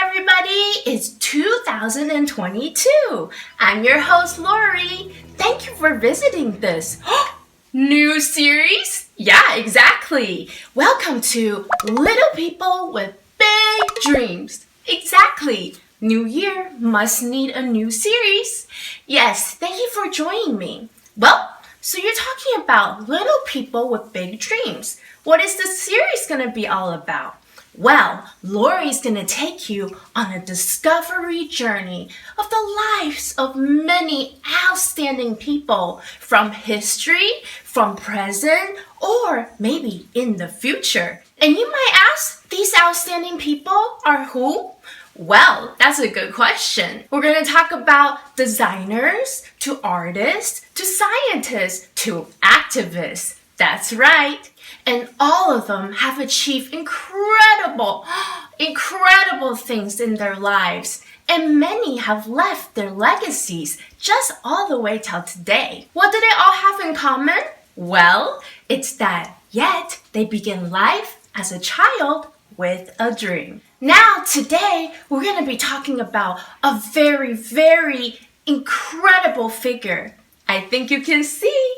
everybody, it's 2022. I'm your host, Lori. Thank you for visiting this new series. Yeah, exactly. Welcome to Little People with Big Dreams. Exactly. New year must need a new series. Yes, thank you for joining me. Well, so you're talking about little people with big dreams. What is this series going to be all about? Well, Lori's going to take you on a discovery journey of the lives of many outstanding people from history, from present, or maybe in the future. And you might ask, these outstanding people are who? Well, that's a good question. We're going to talk about designers, to artists, to scientists, to activists. That's right. And all of them have achieved incredible things in their lives. And many have left their legacies just all the way till today. What do they all have in common? Well, it's that yet they begin life as a child with a dream. Now, today, we're going to be talking about a very, very incredible figure. I think you can see.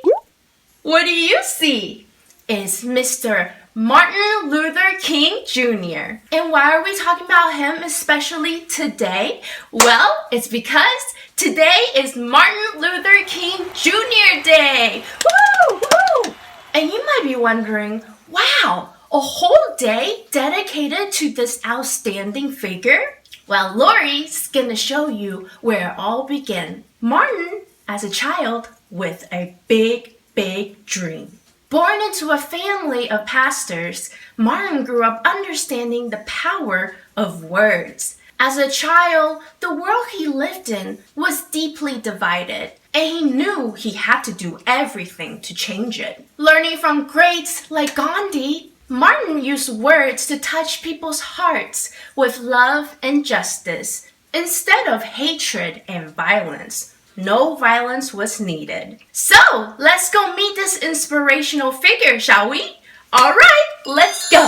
What do you see? It's Mr. Martin Luther King Jr. And why are we talking about him especially today? Well, it's because today is Martin Luther King Jr. Day. Woo! Woo! And you might be wondering, wow, a whole day dedicated to this outstanding figure? Well, Lori's gonna show you where it all began. Martin, as a child, with a big dream. Born into a family of pastors, Martin grew up understanding the power of words. As a child, the world he lived in was deeply divided, and he knew he had to do everything to change it. Learning from greats like Gandhi, Martin used words to touch people's hearts with love and justice instead of hatred and violence. No violence was needed. So, let's go meet this inspirational figure, shall we? All right, let's go.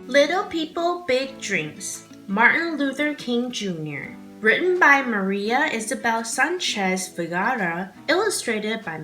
Little People, Big Dreams, Martin Luther King Jr. Written by Maria Isabel Sanchez Vegara, illustrated by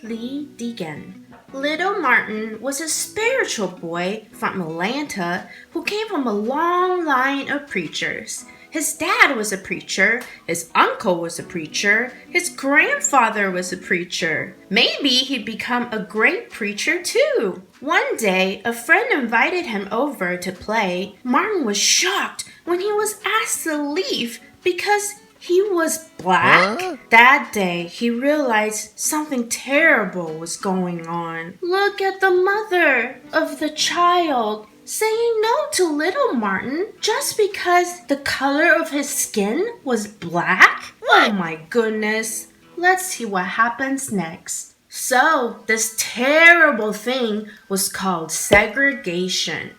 Degnan. Little Martin was a spiritual boy from Atlanta who came from a long line of preachers. His dad was a preacher, his uncle was a preacher, his grandfather was a preacher. Maybe he'd become a great preacher too. One day, a friend invited him over to play. Martin was shocked when he was asked to leave because he was black. That day, he realized something terrible was going on. Look at the mother of the child saying no to little Martin just because the color of his skin was black? Oh my goodness. Let's see what happens next. So, this terrible thing was called segregation.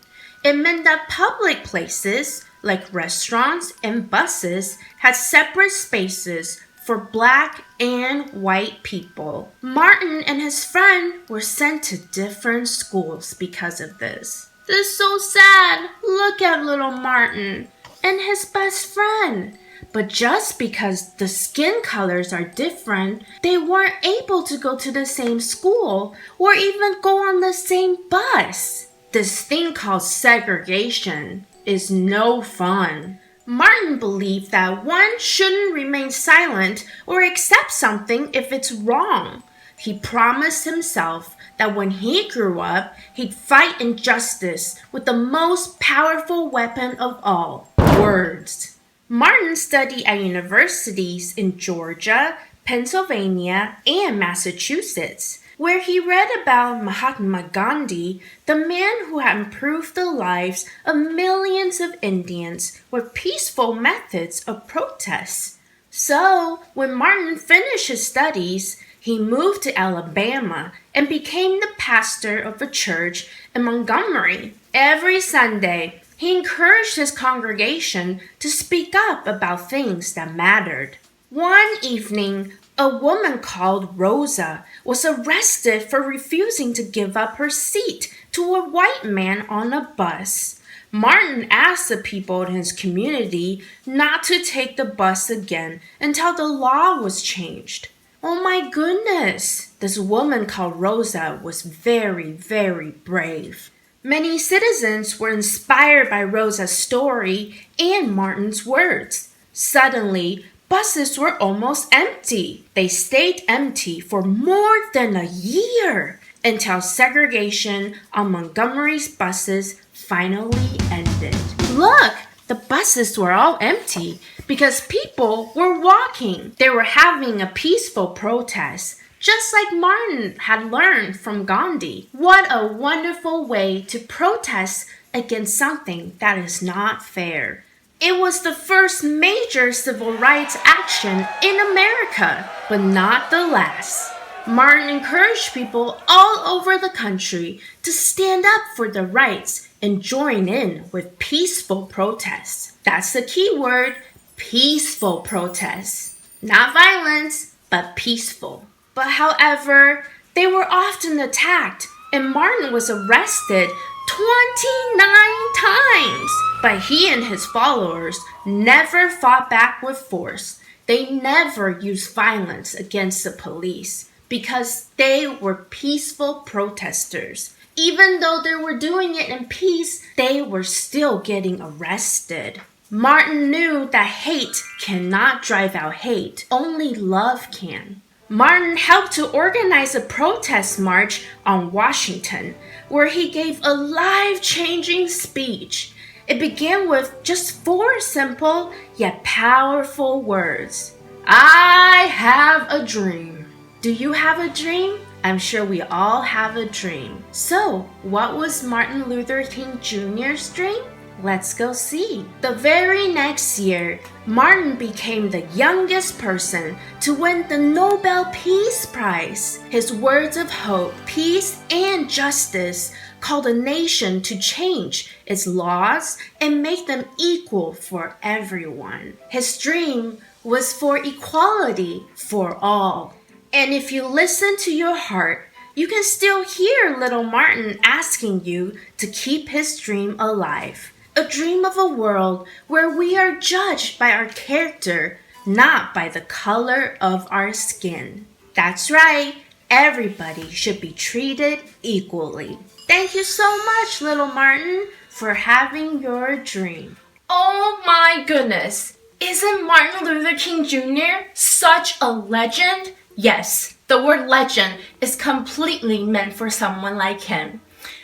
It meant that public places, like restaurants and buses, had separate spaces for black and white people. Martin and his friend were sent to different schools because of this. This is so sad. Look at little Martin and his best friend. But just because the skin colors are different, they weren't able to go to the same school or even go on the same bus. This thing called segregation is no fun. Martin believed that one shouldn't remain silent or accept something if it's wrong. He promised himself that when he grew up, he'd fight injustice with the most powerful weapon of all, words. Martin studied at universities in Georgia, Pennsylvania, and Massachusetts. where he read about Mahatma Gandhi, the man who had improved the lives of millions of Indians with peaceful methods of protest. So, when Martin finished his studies, he moved to Alabama and became the pastor of a church in Montgomery. Every Sunday, he encouraged his congregation to speak up about things that mattered. One evening, a woman called Rosa was arrested for refusing to give up her seat to a white man on a bus. Martin asked the people in his community not to take the bus again until the law was changed. Oh my goodness! This woman called Rosa was very, very brave. Many citizens were inspired by Rosa's story and Martin's words. Suddenly, buses were almost empty. They stayed empty for more than a year until segregation on Montgomery's buses finally ended. Look, the buses were all empty because people were walking. They were having a peaceful protest, just like Martin had learned from Gandhi. What a wonderful way to protest against something that is not fair. It was the first major civil rights action in America, but not the last. Martin encouraged people all over the country to stand up for their rights and join in with peaceful protests. That's the key word, peaceful protests. Not violence, but peaceful. But however, they were often attacked, and Martin was arrested 29 times. But he and his followers never fought back with force. They never used violence against the police because they were peaceful protesters. Even though they were doing it in peace, they were still getting arrested. Martin knew that hate cannot drive out hate. Only love can. Martin helped to organize a protest march on Washington, where he gave a life-changing speech. It began with just 4 simple yet powerful words. I have a dream. Do you have a dream? I'm sure we all have a dream. So, what was Martin Luther King Jr.'s dream? Let's go see. The very next year, Martin became the youngest person to win the Nobel Peace Prize. His words of hope, peace, and justice called a nation to change its laws and make them equal for everyone. His dream was for equality for all. And if you listen to your heart, you can still hear little Martin asking you to keep his dream alive. A dream of a world where we are judged by our character, not by the color of our skin. That's right, everybody should be treated equally. Thank you so much, little Martin, for having your dream. Oh my goodness, isn't Martin Luther King Jr. such a legend? Yes, the word legend is completely meant for someone like him.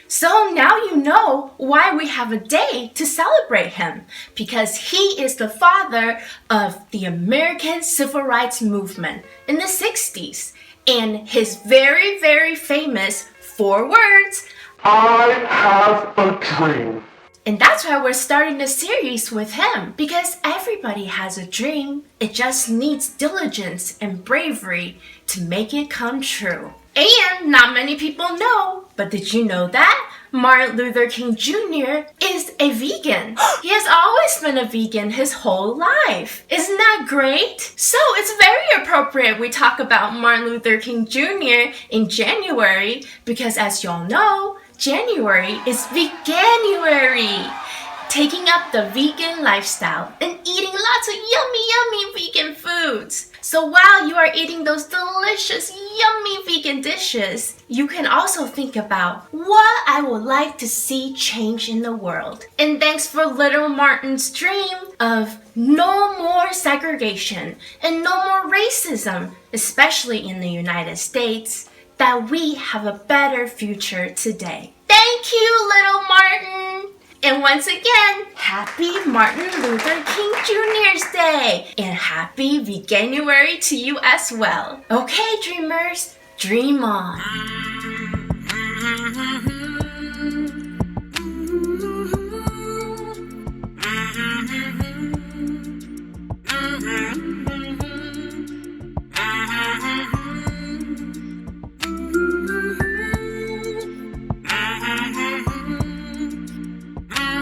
So now you know why we have a day to celebrate him, because he is the father of the American Civil Rights Movement in the 60s. And his very, very famous 4 words, I have a dream. And that's why we're starting a series with him, because everybody has a dream. It just needs diligence and bravery to make it come true. And not many people know, but did you know that Martin Luther King Jr. is a vegan? He has always been a vegan his whole life. Isn't that great? So it's very appropriate we talk about Martin Luther King Jr. in January, because as y'all know, January is Veganuary. Taking up the vegan lifestyle and eating lots of yummy vegan foods. So while you are eating those delicious yummy vegan dishes, you can also think about what I would like to see change in the world. And thanks for little Martin's dream of no more segregation and no more racism, especially in the United States, that we have a better future today. Thank you, little Martin! And once again, happy Martin Luther King Jr.'s Day! And happy Veganuary to you as well. Okay, dreamers, Dream on.